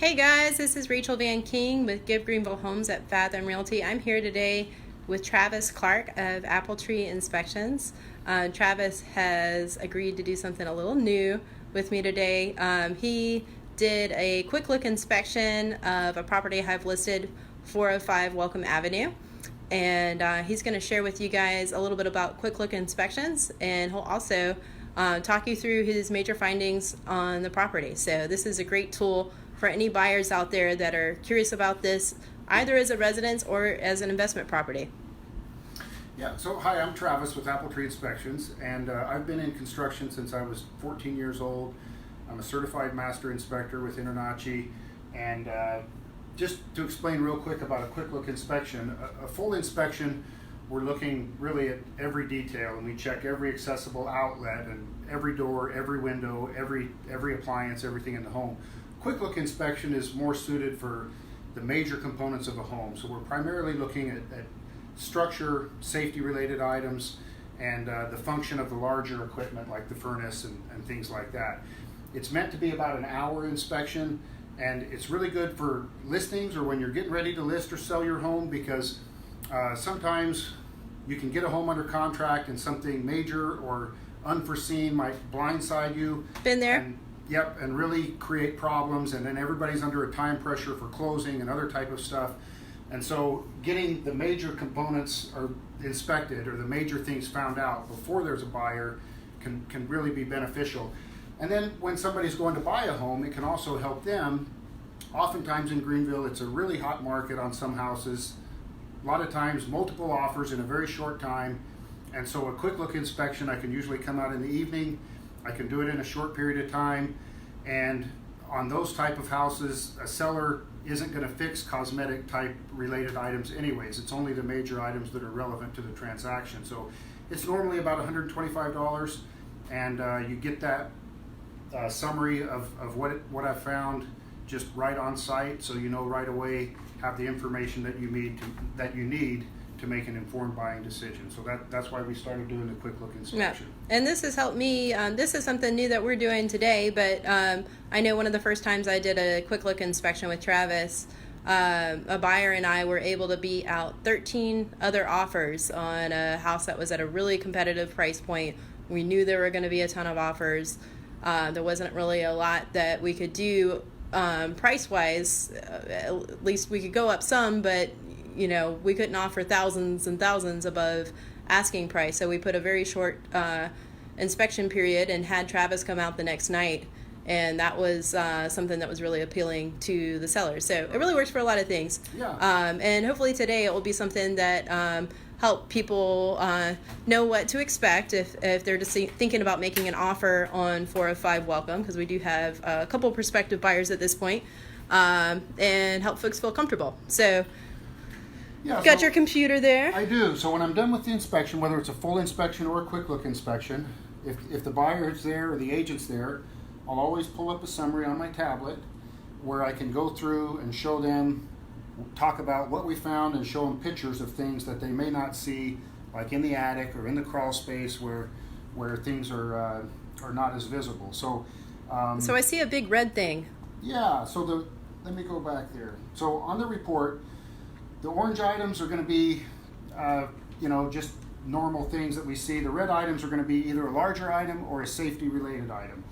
Hey guys, this is Rachel Van King with Give Greenville Homes at Fathom Realty. I'm here today with Travis Clarke of Apple Tree Inspections. Travis has agreed to do something a little new with me today. He did a quick look inspection of a property I've listed, 405 Welcome Avenue. And he's going to share with you guys a little bit about quick look inspections, and he'll also talk you through his major findings on the property. So this is a great tool for any buyers out there that are curious about this, either as a residence or as an investment property. Yeah, so hi, I'm Travis with Apple Tree Inspections, and I've been in construction since I was 14 years old. I'm a certified master inspector with InterNACHI, and just to explain real quick about a quick look inspection, a full inspection, we're looking really at every detail, and we check every accessible outlet and every door, every window, every appliance, everything in the home. Quick look inspection is more suited for the major components of a home. So we're primarily looking at structure, safety related items, and the function of the larger equipment like the furnace and things like that. It's meant to be about an hour inspection, and it's really good for listings or when you're getting ready to list or sell your home, because sometimes you can get a home under contract and something major or unforeseen might blindside you. Been there? And really create problems, and then everybody's under a time pressure for closing and other type of stuff. And so getting the major components are inspected or the major things found out before there's a buyer can really be beneficial. And then when somebody's going to buy a home, it can also help them. Oftentimes in Greenville, it's a really hot market on some houses. A lot of times multiple offers in a very short time. And so a quick look inspection, I can usually come out in the evening. I can do it in a short period of time, and on those type of houses, a seller isn't going to fix cosmetic type related items anyways. It's only the major items that are relevant to the transaction. So it's normally about $125, and you get that summary of what I've found just right on site, so you know right away, have the information that you need to make an informed buying decision. So that's why we started doing the quick look inspection. Yeah. And this has helped me. This is something new that we're doing today, but I know one of the first times I did a quick look inspection with Travis, a buyer and I were able to beat out 13 other offers on a house that was at a really competitive price point. We knew there were going to be a ton of offers. There wasn't really a lot that we could do price-wise. At least we could go up some, but you know, we couldn't offer thousands and thousands above asking price. So we put a very short inspection period and had Travis come out the next night. And that was something that was really appealing to the sellers. So it really works for a lot of things. Yeah. And hopefully today it will be something that help people know what to expect if they're just thinking about making an offer on 405 Welcome, because we do have a couple prospective buyers at this point, and help folks feel comfortable. So Yeah, got so your computer there? I do. So when I'm done with the inspection, whether it's a full inspection or a quick look inspection, if the buyer is there or the agent's there, I'll always pull up a summary on my tablet where I can go through and show them, talk about what we found, and show them pictures of things that they may not see, like in the attic or in the crawl space where things are not as visible. So So I see a big red thing. yeah, so let me go back there. So on the report, the orange items are going to be, just normal things that we see. The red items are going to be either a larger item or a safety-related item.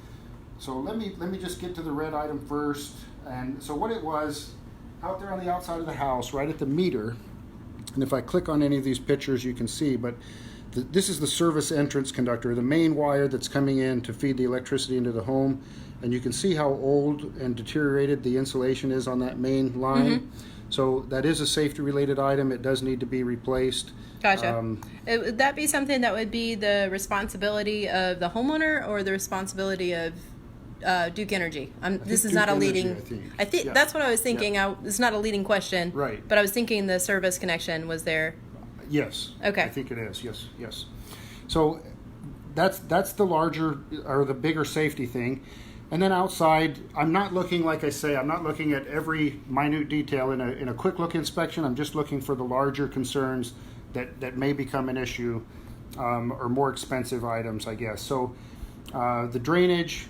So let me just get to the red item first. And so what it was, out there on the outside of the house, right at the meter, and if I click on any of these pictures, you can see, but this is the service entrance conductor, the main wire that's coming in to feed the electricity into the home. And you can see how old and deteriorated the insulation is on that main line. Mm-hmm. So that is a safety-related item. It does need to be replaced. Gotcha. Would that be something that would be the responsibility of the homeowner or the responsibility of Duke Energy? This is Duke not a Energy, leading. I think yeah. That's what I was thinking. Yeah. It's not a leading question. Right. But I was thinking the service connection was there. Yes. Okay. I think it is. Yes. So that's the larger or the bigger safety thing. And then outside, I'm not looking, like I say, I'm not looking at every minute detail in a quick look inspection. I'm just looking for the larger concerns that may become an issue, or more expensive items, I guess. So the drainage,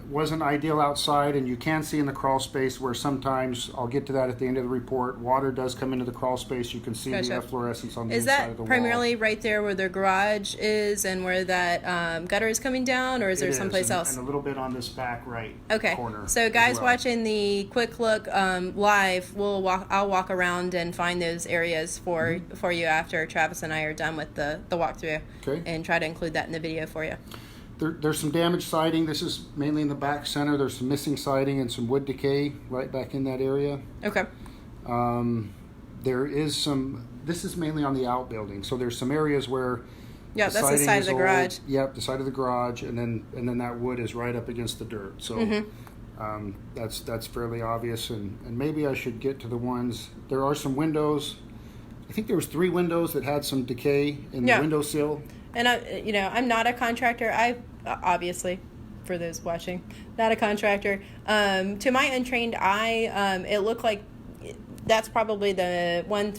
wasn't ideal outside, and you can see in the crawl space where sometimes, I'll get to that at the end of the report, water does come into the crawl space. You can see the efflorescence on the inside of the wall. Is that primarily right there where their garage is and where that gutter is coming down, or is there someplace else? And a little bit on this back right corner. So guys watching the quick look live, I'll walk around and find those areas for you after Travis and I are done with the walkthrough, and try to include that in the video for you. There's some damaged siding. This is mainly in the back center. There's some missing siding and some wood decay right back in that area. Okay. There is some. This is mainly on the outbuilding. So there's some areas where that's the side of the garage. Yep, the side of the garage, and then that wood is right up against the dirt. So that's fairly obvious. And maybe I should get to the ones. There are some windows. I think there was 3 windows that had some decay in the windowsill. And I'm not a contractor. I obviously, for those watching, not a contractor. To my untrained eye, it looked like that's probably the one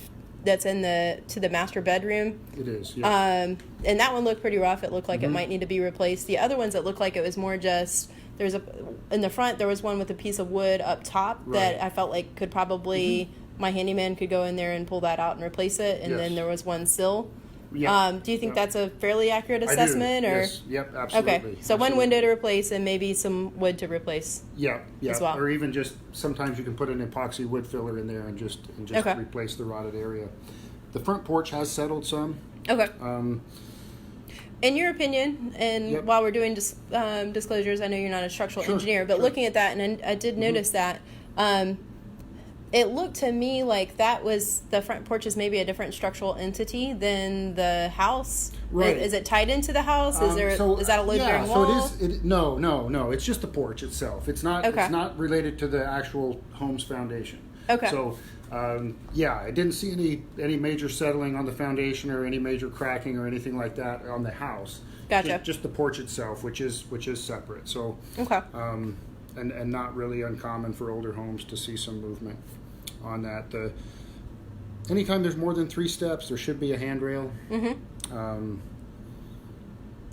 that's to the master bedroom. It is. Yeah. And that one looked pretty rough. It looked like it might need to be replaced. The other ones, it looked like it was more just in the front. There was one with a piece of wood up top that I felt like could probably my handyman could go in there and pull that out and replace it. And then there was one sill. Yeah. Do you think that's a fairly accurate assessment? I do. Or? Yes. Yep, absolutely. Okay, so one window to replace and maybe some wood to replace. Yeah. As well. Or even just sometimes you can put an epoxy wood filler in there and just replace the rotted area. The front porch has settled some. Okay. In your opinion, and while we're doing disclosures, I know you're not a structural engineer, but looking at that, and I did notice that. It looked to me like the front porch is maybe a different structural entity than the house. Right. Is it tied into the house? Is that a load-bearing wall? So it is. No. It's just the porch itself. It's not. Okay. It's not related to the actual home's foundation. Okay. So, I didn't see any major settling on the foundation or any major cracking or anything like that on the house. Gotcha. Just the porch itself, which is separate. So. Okay. And not really uncommon for older homes to see some movement on that. Anytime there's more than 3 steps, there should be a handrail.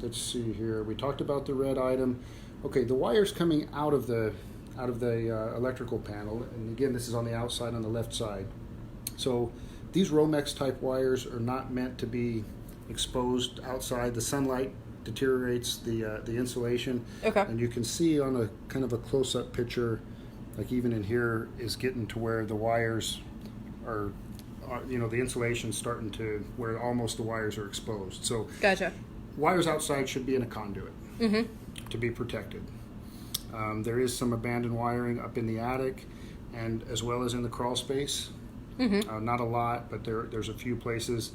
Let's see here. We talked about the red item. Okay, the wires coming out of the electrical panel, and again, this is on the outside on the left side. So these Romex type wires are not meant to be exposed outside. The sunlight deteriorates the insulation. Okay. And you can see on a kind of a close-up picture, like even in here, is getting to where the wires are the insulation's starting to where almost the wires are exposed. So gotcha. Wires outside should be in a conduit to be protected. There is some abandoned wiring up in the attic and as well as in the crawl space. Not a lot, but there's a few places.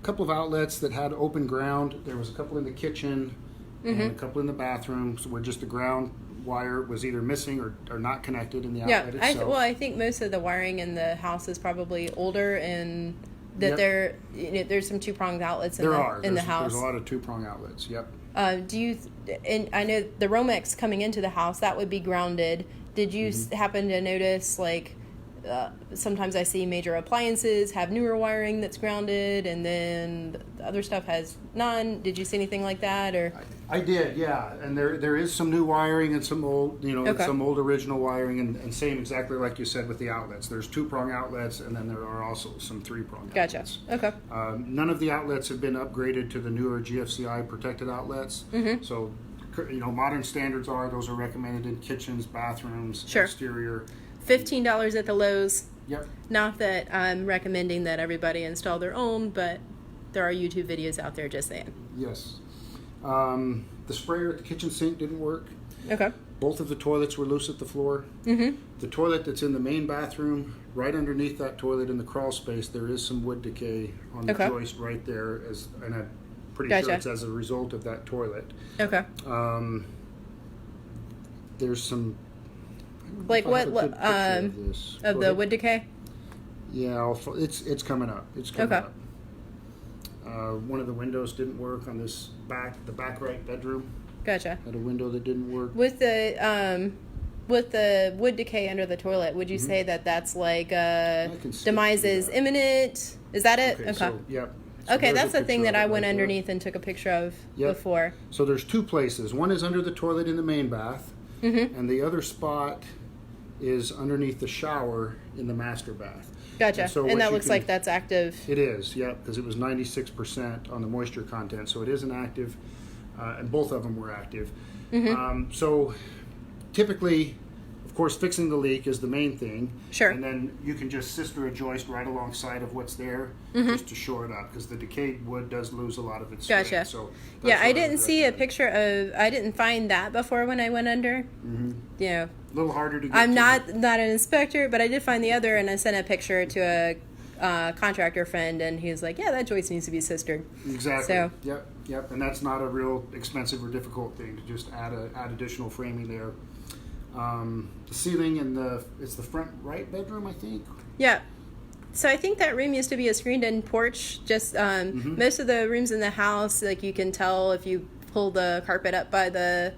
A couple of outlets that had open ground. There was a couple in the kitchen and a couple in the bathrooms where just the ground wire was either missing or not connected in the outlet itself. I think most of the wiring in the house is probably older and that there's some 2-pronged outlets in the house. There's a lot of 2-prong outlets. Yep. And I know the Romex coming into the house, that would be grounded. Did you happen to notice sometimes I see major appliances have newer wiring that's grounded, and then the other stuff has none. Did you see anything like that, or? I did, yeah. And there is some new wiring and some old, some old original wiring, and same exactly like you said with the outlets. There's 2-prong outlets, and then there are also some 3-prong outlets. Okay. None of the outlets have been upgraded to the newer GFCI protected outlets. So, modern standards those are recommended in kitchens, bathrooms, exterior. $15 at the Lowe's. Yep. Not that I'm recommending that everybody install their own, but there are YouTube videos out there just saying. Yes. The sprayer at the kitchen sink didn't work. Okay. Both of the toilets were loose at the floor. The toilet that's in the main bathroom, right underneath that toilet in the crawl space, there is some wood decay on the joist right there, and I'm pretty sure it's as a result of that toilet. Okay. There's some... Like what of the wood decay? Yeah, it's coming up. It's coming up. One of the windows didn't work on the back right bedroom. Gotcha. Had a window that didn't work. With the wood decay under the toilet, would you say that's like demise is imminent? Is that it? Okay. So, yep. So okay, that's the thing that I went underneath and took a picture of before. So there's 2 places. One is under the toilet in the main bath. and the other spot is underneath the shower in the master bath. Gotcha. so And what that you looks can- like that's active. It is, yeah, because it was 96% on the moisture content, so it is an active, and both of them were active. So typically, of course, fixing the leak is the main thing. Sure. And then you can just sister a joist right alongside of what's there just to shore it up, because the decayed wood does lose a lot of its strength. Gotcha. So Yeah, that's I what didn't would see a recommend. picture of. I didn't find that before when I went under. You know, A little harder to get I'm to. not an inspector, but I did find the other, and I sent a picture to a contractor friend, and he was like, "Yeah, that joist needs to be sistered." Exactly. So- Yep. And that's not a real expensive or difficult thing to just add additional framing there. The ceiling and it's the front right bedroom, I think. Yeah. So I think that room used to be a screened-in porch. Just most of the rooms in the house, like you can tell if you pull the carpet up by the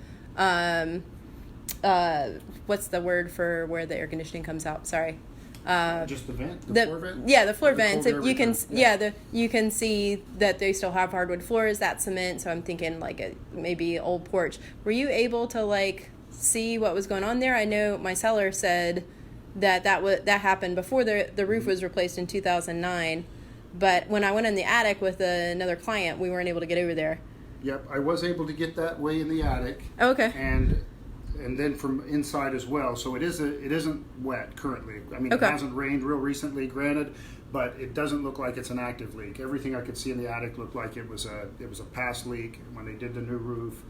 what's the word for where the air conditioning comes out? Sorry. Just the vent, the floor vent. Yeah, the floor Or the vents. cold air You can return. you can see that they still have hardwood floors, that cement. So I'm thinking like a maybe old porch. Were you able to like see what was going on there? I know my seller said that happened before the roof was replaced in 2009, but when I went in the attic with another client, we weren't able to get over there. Yep, I was able to get that way in the attic. Oh, okay. And then from inside as well. So it isn't wet currently. I mean, Okay. It hasn't rained real recently, granted, but it doesn't look like it's an active leak. Everything I could see in the attic looked like it was a past leak. When they did the new roof,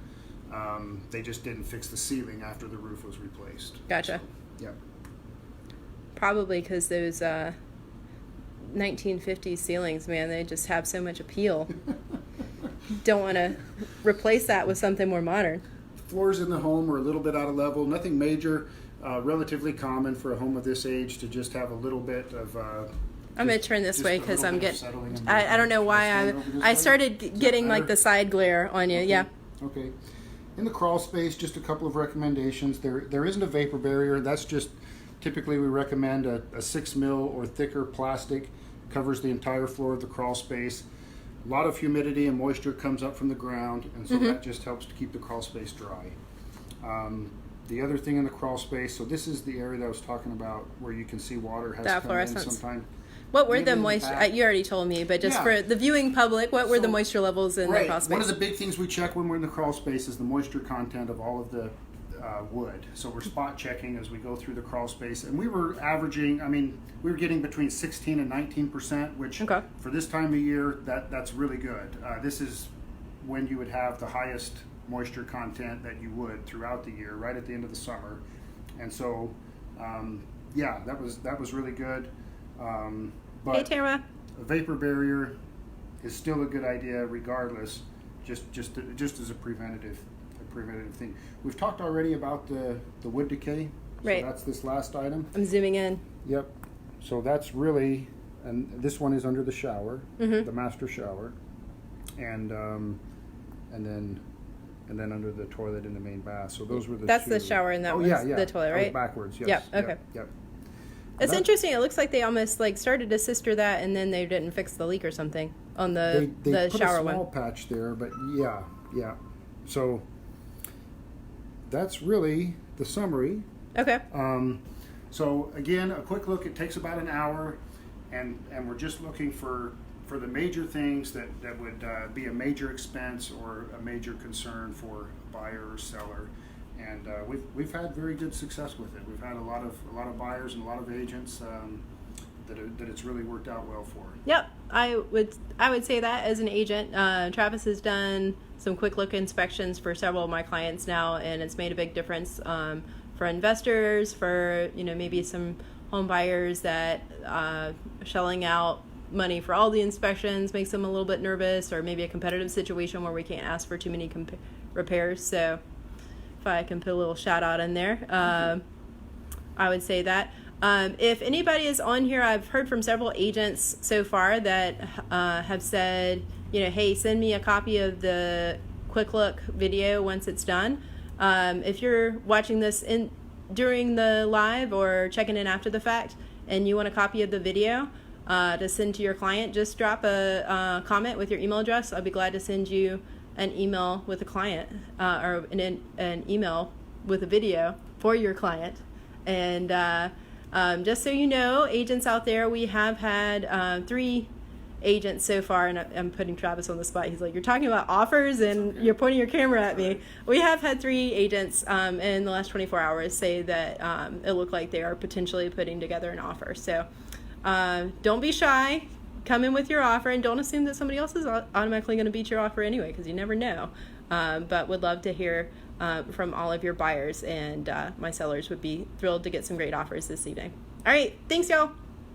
they just didn't fix the ceiling after the roof was replaced. Gotcha. So, yep. Probably because those 1950s ceilings, man, they just have so much appeal. Don't want to replace that with something more modern. Floors in the home are a little bit out of level. Nothing major. Relatively common for a home of this age to just have a little bit of. I'm going to turn this just way a because little I'm bit of getting. settling in I don't know why Stand over this I way? started Does that getting like matter? the side glare on you. Okay. Yeah. Okay. In the crawl space, just a couple of recommendations. There isn't a vapor barrier. That's just typically we recommend a 6 mil or thicker plastic covers the entire floor of the crawl space. A lot of humidity and moisture comes up from the ground, and so that just helps to keep the crawl space dry. The other thing in the crawl space, so this is the area that I was talking about where you can see water has That come in fluorescence. sometime. What were Maybe the in the moisture? back. You already told me, but just Yeah. for the viewing public, what were the So- moisture levels in the crawl space? One of the big things we check when we're in the crawl space is the moisture content of all of the wood. So we're spot checking as we go through the crawl space, and we were averaging. I mean, we were getting between 16 and 19%, which Okay. for this time of year, that's really good. This is when you would have the highest moisture content that you would throughout the year, right at the end of the summer, and so yeah, that was really good. But Hey, Tara. a vapor barrier is still a good idea regardless, just as a preventative thing. We've talked already about the wood decay. So Right. that's this last item. I'm zooming in. Yep. So that's really, and this one is under the shower, the master shower, and then under the toilet in the main bath. So those were the That's two. the shower and that one's the toilet, That was right? backwards. Yes. Yep, okay. Yep. It's That- interesting. It looks like they almost like started to sister that, and then they didn't fix the leak or something on the They put shower a small one. patch there, but yeah. So that's really the summary. Okay. So again, a quick look. It takes about an hour, and we're just looking for the major things that would be a major expense or a major concern for a buyer or seller. And we've had very good success with it. We've had a lot of buyers and a lot of agents that it's really worked out well for. Yep, I would say that as an agent. Travis has done some quick look inspections for several of my clients now, and it's made a big difference for investors, for maybe some home buyers that shelling out money for all the inspections makes them a little bit nervous, or maybe a competitive situation where we can't ask for too many repairs. So if I can put a little shout out in there, I would say that. If anybody is on here, I've heard from several agents so far that have said, hey, send me a copy of the quick look video once it's done. If you're watching this during the live or checking in after the fact and you want a copy of the video to send to your client, just drop a comment with your email address. I'll be glad to send you an email with a client or an email with a video for your client. And just so you know, agents out there, we have had 3 agents so far, and I'm putting Travis on the spot. He's like, you're talking about offers and you're pointing your camera at me. We have had 3 agents in the last 24 hours say that it looked like they are potentially putting together an offer. So don't be shy. Come in with your offer, and don't assume that somebody else is automatically going to beat your offer anyway, because you never know. But would love to hear from all of your buyers, and my sellers would be thrilled to get some great offers this evening. All right, thanks, y'all.